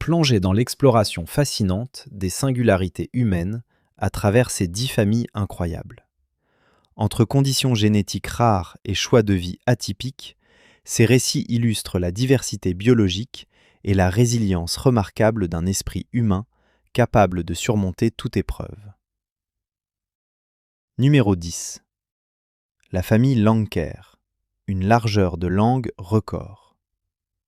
plonger dans l'exploration fascinante des singularités humaines à travers ces 10 familles incroyables. Entre conditions génétiques rares et choix de vie atypiques, ces récits illustrent la diversité biologique et la résilience remarquable d'un esprit humain capable de surmonter toute épreuve. Numéro 10. La famille Lanker, une largeur de langue record.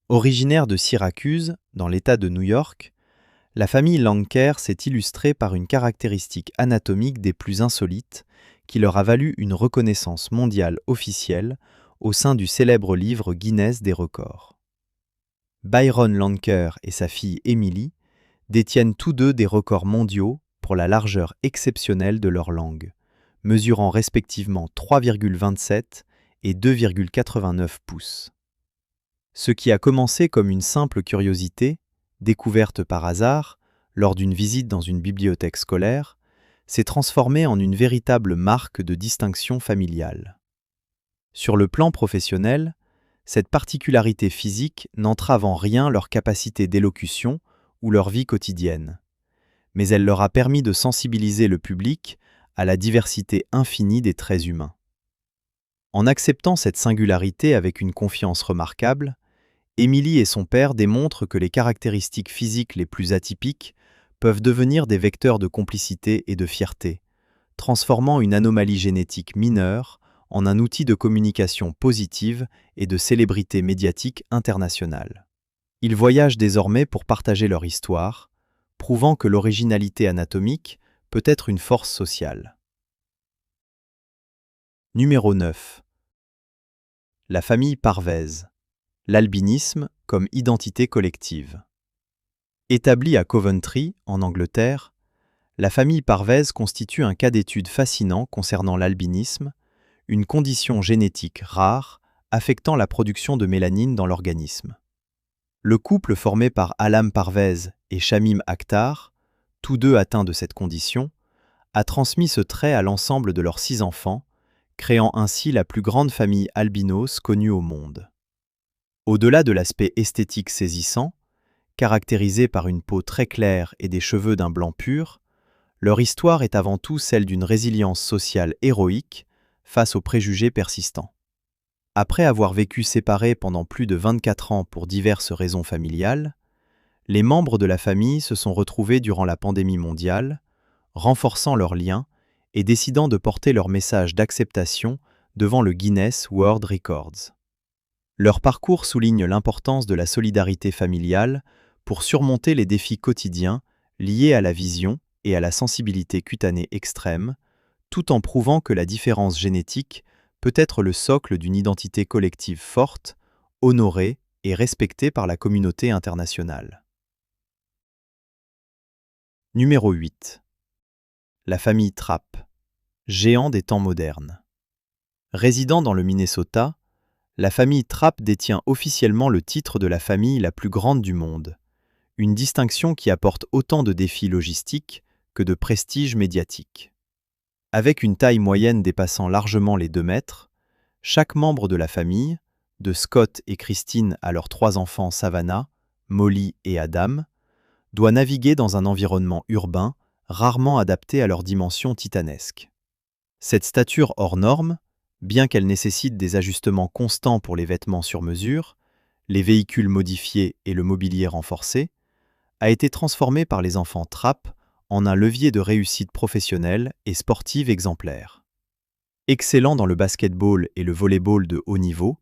Originaire de Syracuse, dans l'État de New York, la famille Lanker s'est illustrée par une caractéristique anatomique des plus insolites qui leur a valu une reconnaissance mondiale officielle au sein du célèbre livre Guinness des records. Byron Lanker et sa fille Emily détiennent tous deux des records mondiaux pour la largeur exceptionnelle de leur langue, mesurant respectivement 3,27 et 2,89 pouces. Ce qui a commencé comme une simple curiosité, découverte par hasard, lors d'une visite dans une bibliothèque scolaire, s'est transformé en une véritable marque de distinction familiale. Sur le plan professionnel, cette particularité physique n'entrave en rien leur capacité d'élocution ou leur vie quotidienne, mais elle leur a permis de sensibiliser le public à la diversité infinie des traits humains. En acceptant cette singularité avec une confiance remarquable, Emily et son père démontrent que les caractéristiques physiques les plus atypiques peuvent devenir des vecteurs de complicité et de fierté, transformant une anomalie génétique mineure en un outil de communication positive et de célébrité médiatique internationale. Ils voyagent désormais pour partager leur histoire, prouvant que l'originalité anatomique peut être une force sociale. Numéro 9. La famille Parvez. L'albinisme comme identité collective. Établie à Coventry, en Angleterre, la famille Parvez constitue un cas d'étude fascinant concernant l'albinisme, une condition génétique rare affectant la production de mélanine dans l'organisme. Le couple formé par Alam Parvez et Shamim Akhtar, tous deux atteints de cette condition, a transmis ce trait à l'ensemble de leurs 6 enfants, créant ainsi la plus grande famille albinos connue au monde. Au-delà de l'aspect esthétique saisissant, caractérisé par une peau très claire et des cheveux d'un blanc pur, leur histoire est avant tout celle d'une résilience sociale héroïque face aux préjugés persistants. Après avoir vécu séparés pendant plus de 24 ans pour diverses raisons familiales, les membres de la famille se sont retrouvés durant la pandémie mondiale, renforçant leurs liens et décidant de porter leur message d'acceptation devant le Guinness World Records. Leur parcours souligne l'importance de la solidarité familiale pour surmonter les défis quotidiens liés à la vision et à la sensibilité cutanée extrême, tout en prouvant que la différence génétique peut être le socle d'une identité collective forte, honorée et respectée par la communauté internationale. Numéro 8. La famille Trapp, géant des temps modernes. Résidant dans le Minnesota, la famille Trapp détient officiellement le titre de la famille la plus grande du monde, une distinction qui apporte autant de défis logistiques que de prestige médiatique. Avec une taille moyenne dépassant largement les 2 mètres, chaque membre de la famille, de Scott et Christine à leurs 3 enfants Savannah, Molly et Adam, doit naviguer dans un environnement urbain rarement adapté à leurs dimensions titanesques. Cette stature hors norme, bien qu'elle nécessite des ajustements constants pour les vêtements sur mesure, les véhicules modifiés et le mobilier renforcé, a été transformée par les enfants Trapp en un levier de réussite professionnelle et sportive exemplaire. Excellents dans le basket-ball et le volley-ball de haut niveau,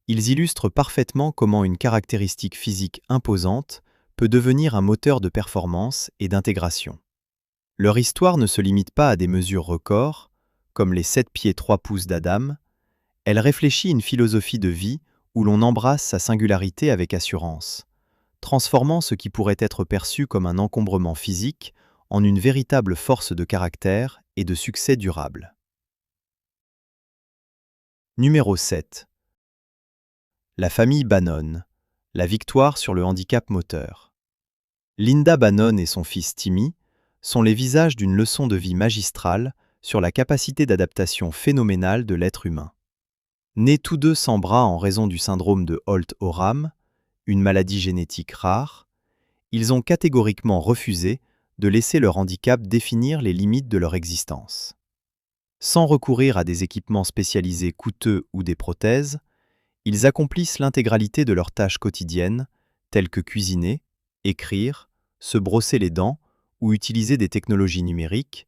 ils illustrent parfaitement comment une caractéristique physique imposante peut devenir un moteur de performance et d'intégration. Leur histoire ne se limite pas à des mesures records, comme les 7 pieds 3 pouces d'Adam, elle réfléchit une philosophie de vie où l'on embrasse sa singularité avec assurance, transformant ce qui pourrait être perçu comme un encombrement physique en une véritable force de caractère et de succès durable. Numéro 7. La famille Bannon, la victoire sur le handicap moteur. Linda Bannon et son fils Timmy sont les visages d'une leçon de vie magistrale sur la capacité d'adaptation phénoménale de l'être humain. Nés tous deux sans bras en raison du syndrome de Holt-Oram, une maladie génétique rare, Ils ont catégoriquement refusé de laisser leur handicap définir les limites de leur existence. Sans recourir à des équipements spécialisés coûteux ou des prothèses, ils accomplissent l'intégralité de leurs tâches quotidiennes, telles que cuisiner, écrire, se brosser les dents ou utiliser des technologies numériques,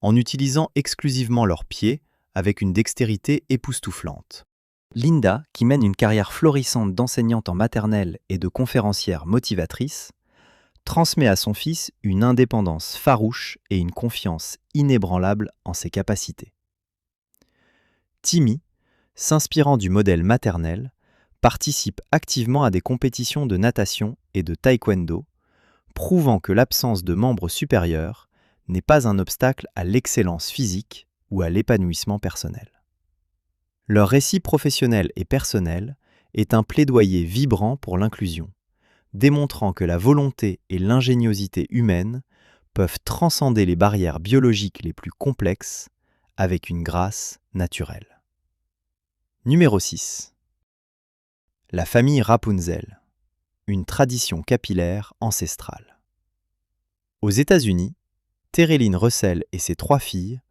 en utilisant exclusivement leurs pieds avec une dextérité époustouflante. Linda, qui mène une carrière florissante d'enseignante en maternelle et de conférencière motivatrice, transmet à son fils une indépendance farouche et une confiance inébranlable en ses capacités. Timmy, s'inspirant du modèle maternel, participe activement à des compétitions de natation et de taekwondo, prouvant que l'absence de membres supérieurs n'est pas un obstacle à l'excellence physique ou à l'épanouissement personnel. Leur récit professionnel et personnel est un plaidoyer vibrant pour l'inclusion, démontrant que la volonté et l'ingéniosité humaines peuvent transcender les barrières biologiques les plus complexes avec une grâce naturelle. Numéro 6. La famille Rapunzel, une tradition capillaire ancestrale. Aux États-Unis, Terrelyn Russell et ses 3 filles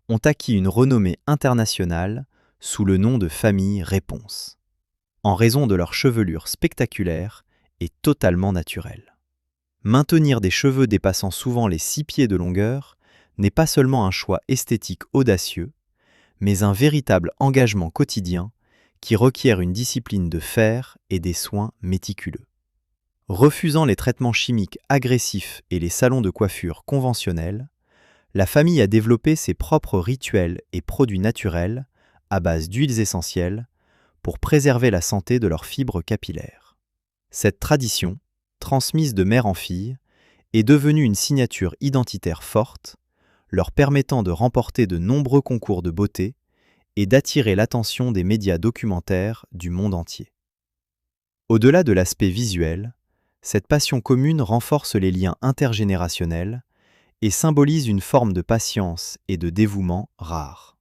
ont acquis une renommée internationale sous le nom de famille Réponse, en raison de leur chevelure spectaculaire et totalement naturelle. Maintenir des cheveux dépassant souvent les 6 pieds de longueur n'est pas seulement un choix esthétique audacieux, mais un véritable engagement quotidien qui requiert une discipline de fer et des soins méticuleux. Refusant les traitements chimiques agressifs et les salons de coiffure conventionnels, la famille a développé ses propres rituels et produits naturels à base d'huiles essentielles pour préserver la santé de leurs fibres capillaires. Cette tradition, transmise de mère en fille, est devenue une signature identitaire forte, leur permettant de remporter de nombreux concours de beauté et d'attirer l'attention des médias documentaires du monde entier. Au-delà de l'aspect visuel, cette passion commune renforce les liens intergénérationnels et symbolise une forme de patience et de dévouement rare.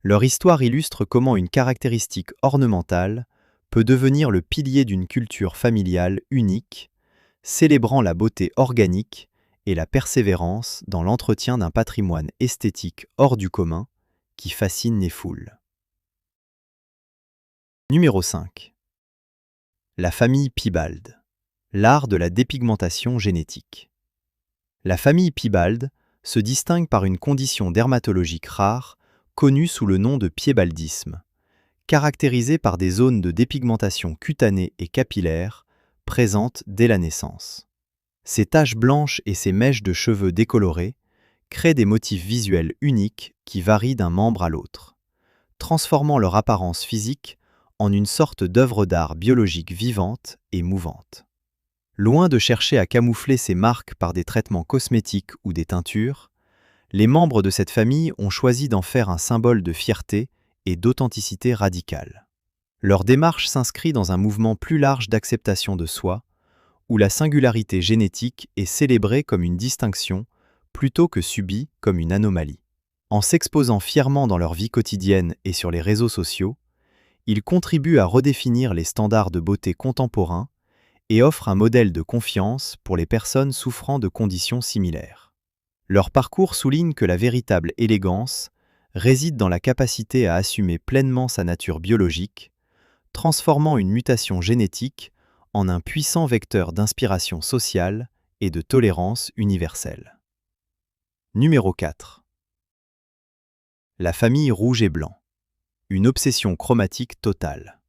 Leur histoire illustre comment une caractéristique ornementale peut devenir le pilier d'une culture familiale unique, célébrant la beauté organique et la persévérance dans l'entretien d'un patrimoine esthétique hors du commun qui fascine les foules. Numéro 5. La famille Piebald. L'art de la dépigmentation génétique. La famille Piebald se distingue par une condition dermatologique rare connue sous le nom de piébaldisme, caractérisée par des zones de dépigmentation cutanée et capillaire présentes dès la naissance. Ces taches blanches et ces mèches de cheveux décolorés créent des motifs visuels uniques qui varient d'un membre à l'autre, transformant leur apparence physique en une sorte d'œuvre d'art biologique vivante et mouvante. Loin de chercher à camoufler ces marques par des traitements cosmétiques ou des teintures, les membres de cette famille ont choisi d'en faire un symbole de fierté et d'authenticité radicale. Leur démarche s'inscrit dans un mouvement plus large d'acceptation de soi, où la singularité génétique est célébrée comme une distinction plutôt que subie comme une anomalie. En s'exposant fièrement dans leur vie quotidienne et sur les réseaux sociaux, ils contribuent à redéfinir les standards de beauté contemporains et offrent un modèle de confiance pour les personnes souffrant de conditions similaires. Leur parcours souligne que la véritable élégance réside dans la capacité à assumer pleinement sa nature biologique, transformant une mutation génétique en un puissant vecteur d'inspiration sociale et de tolérance universelle. Numéro 4. La famille rouge et blanc. Une obsession chromatique totale.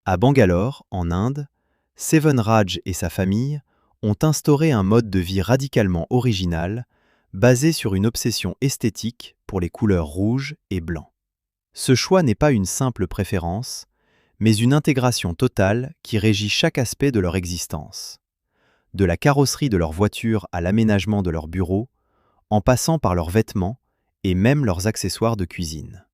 À Bangalore, en Inde, Seven Raj et sa famille ont instauré un mode de vie radicalement original, basé sur une obsession esthétique pour les couleurs rouge et blanc. Ce choix n'est pas une simple préférence, mais une intégration totale qui régit chaque aspect de leur existence. De la carrosserie de leur voiture à l'aménagement de leur bureau, en passant par leurs vêtements et même leurs accessoires de cuisine.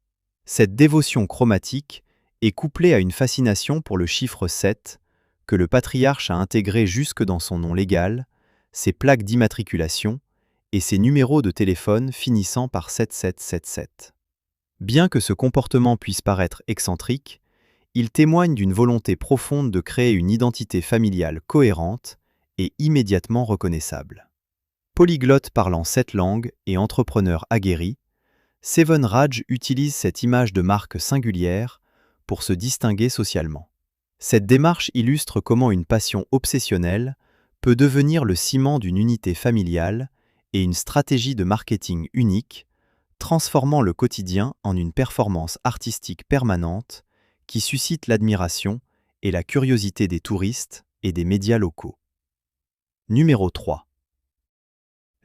Cette dévotion chromatique est couplée à une fascination pour le chiffre 7, que le patriarche a intégré jusque dans son nom légal, ses plaques d'immatriculation et ses numéros de téléphone finissant par 7777. Bien que ce comportement puisse paraître excentrique, il témoigne d'une volonté profonde de créer une identité familiale cohérente et immédiatement reconnaissable. Polyglotte parlant 7 langues et entrepreneur aguerri, Seven Raj utilise cette image de marque singulière pour se distinguer socialement. Cette démarche illustre comment une passion obsessionnelle peut devenir le ciment d'une unité familiale et une stratégie de marketing unique, transformant le quotidien en une performance artistique permanente qui suscite l'admiration et la curiosité des touristes et des médias locaux. Numéro 3.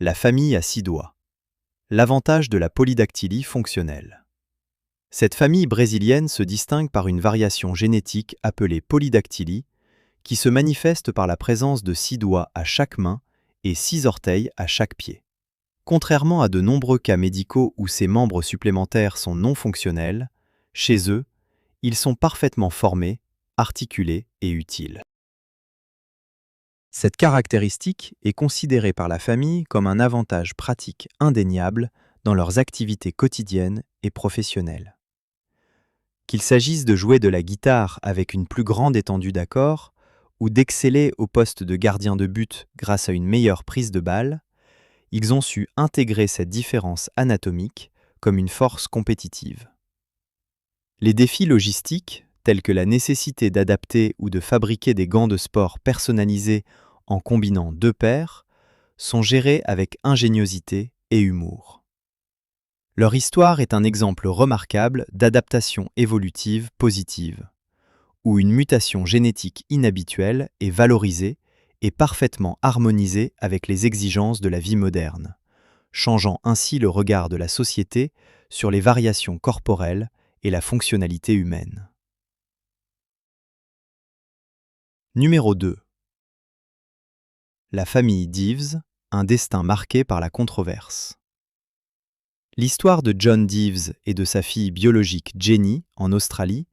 La famille à 6 doigts. L'avantage de la polydactylie fonctionnelle. Cette famille brésilienne se distingue par une variation génétique appelée polydactylie, qui se manifeste par la présence de 6 doigts à chaque main et 6 orteils à chaque pied. Contrairement à de nombreux cas médicaux où ces membres supplémentaires sont non fonctionnels, chez eux, ils sont parfaitement formés, articulés et utiles. Cette caractéristique est considérée par la famille comme un avantage pratique indéniable dans leurs activités quotidiennes et professionnelles. Qu'il s'agisse de jouer de la guitare avec une plus grande étendue d'accords ou d'exceller au poste de gardien de but grâce à une meilleure prise de balle, ils ont su intégrer cette différence anatomique comme une force compétitive. Les défis logistiques, tels que la nécessité d'adapter ou de fabriquer des gants de sport personnalisés en combinant 2 paires, sont gérés avec ingéniosité et humour. Leur histoire est un exemple remarquable d'adaptation évolutive positive, où une mutation génétique inhabituelle est valorisée et parfaitement harmonisée avec les exigences de la vie moderne, changeant ainsi le regard de la société sur les variations corporelles et la fonctionnalité humaine. Numéro 2. La famille Deaves, un destin marqué par la controverse. L'histoire de John Deaves et de sa fille biologique Jenny, en Australie,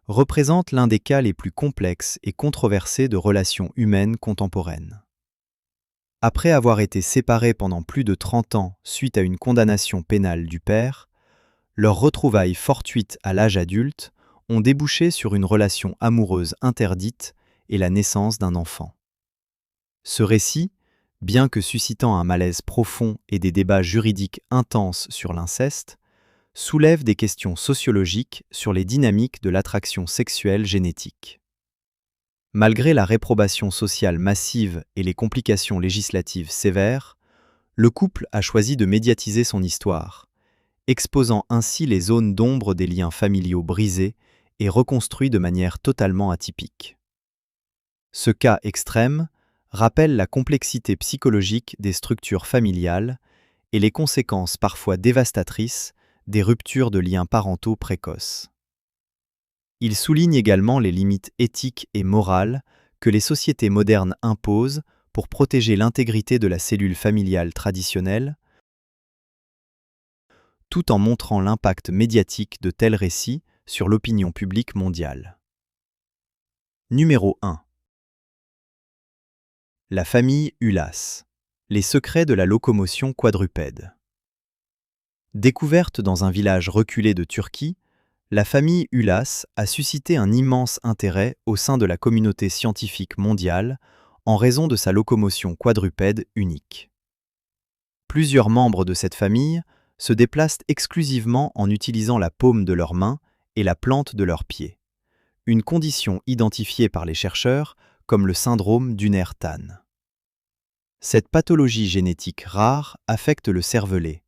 représente l'un des cas les plus complexes et controversés de relations humaines contemporaines. Après avoir été séparés pendant plus de 30 ans suite à une condamnation pénale du père, leurs retrouvailles fortuites à l'âge adulte ont débouché sur une relation amoureuse interdite et la naissance d'un enfant. Ce récit, bien que suscitant un malaise profond et des débats juridiques intenses sur l'inceste, soulève des questions sociologiques sur les dynamiques de l'attraction sexuelle génétique. Malgré la réprobation sociale massive et les complications législatives sévères, le couple a choisi de médiatiser son histoire, exposant ainsi les zones d'ombre des liens familiaux brisés et reconstruits de manière totalement atypique. Ce cas extrême rappelle la complexité psychologique des structures familiales et les conséquences parfois dévastatrices des ruptures de liens parentaux précoces. Il souligne également les limites éthiques et morales que les sociétés modernes imposent pour protéger l'intégrité de la cellule familiale traditionnelle, tout en montrant l'impact médiatique de tels récits sur l'opinion publique mondiale. Numéro 1. La famille Ulas. Les secrets de la locomotion quadrupède. Découverte dans un village reculé de Turquie, la famille Ulas a suscité un immense intérêt au sein de la communauté scientifique mondiale en raison de sa locomotion quadrupède unique. Plusieurs membres de cette famille se déplacent exclusivement en utilisant la paume de leurs mains et la plante de leurs pieds, une condition identifiée par les chercheurs comme le syndrome d'Unner-Tan. Cette pathologie génétique rare affecte le cervelet,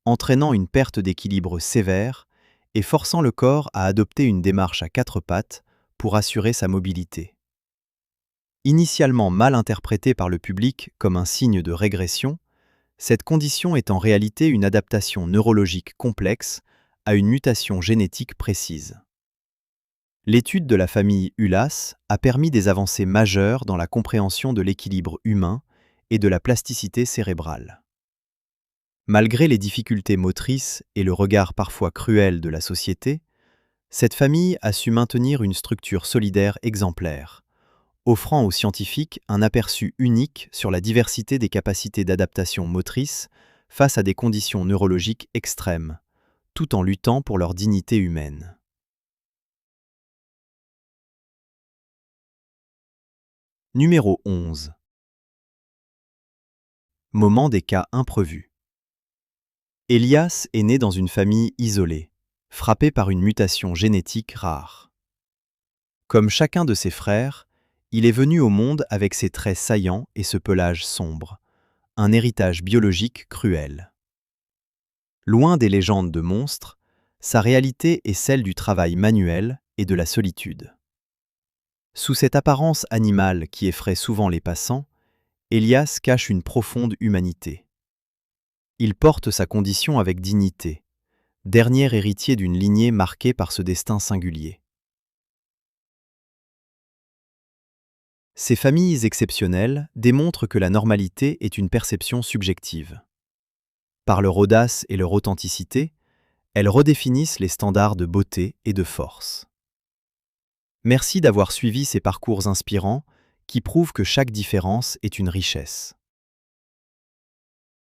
entraînant une perte d'équilibre sévère et forçant le corps à adopter une démarche à 4 pattes pour assurer sa mobilité. Initialement mal interprétée par le public comme un signe de régression, cette condition est en réalité une adaptation neurologique complexe à une mutation génétique précise. L'étude de la famille Ulas a permis des avancées majeures dans la compréhension de l'équilibre humain et de la plasticité cérébrale. Malgré les difficultés motrices et le regard parfois cruel de la société, cette famille a su maintenir une structure solidaire exemplaire, offrant aux scientifiques un aperçu unique sur la diversité des capacités d'adaptation motrice face à des conditions neurologiques extrêmes, tout en luttant pour leur dignité humaine. Numéro 11. Moment des cas imprévus. Elias est né dans une famille isolée, frappée par une mutation génétique rare. Comme chacun de ses frères, il est venu au monde avec ses traits saillants et ce pelage sombre, un héritage biologique cruel. Loin des légendes de monstres, sa réalité est celle du travail manuel et de la solitude. Sous cette apparence animale qui effraie souvent les passants, Elias cache une profonde humanité. Il porte sa condition avec dignité, dernier héritier d'une lignée marquée par ce destin singulier. Ces familles exceptionnelles démontrent que la normalité est une perception subjective. Par leur audace et leur authenticité, elles redéfinissent les standards de beauté et de force. Merci d'avoir suivi ces parcours inspirants qui prouvent que chaque différence est une richesse.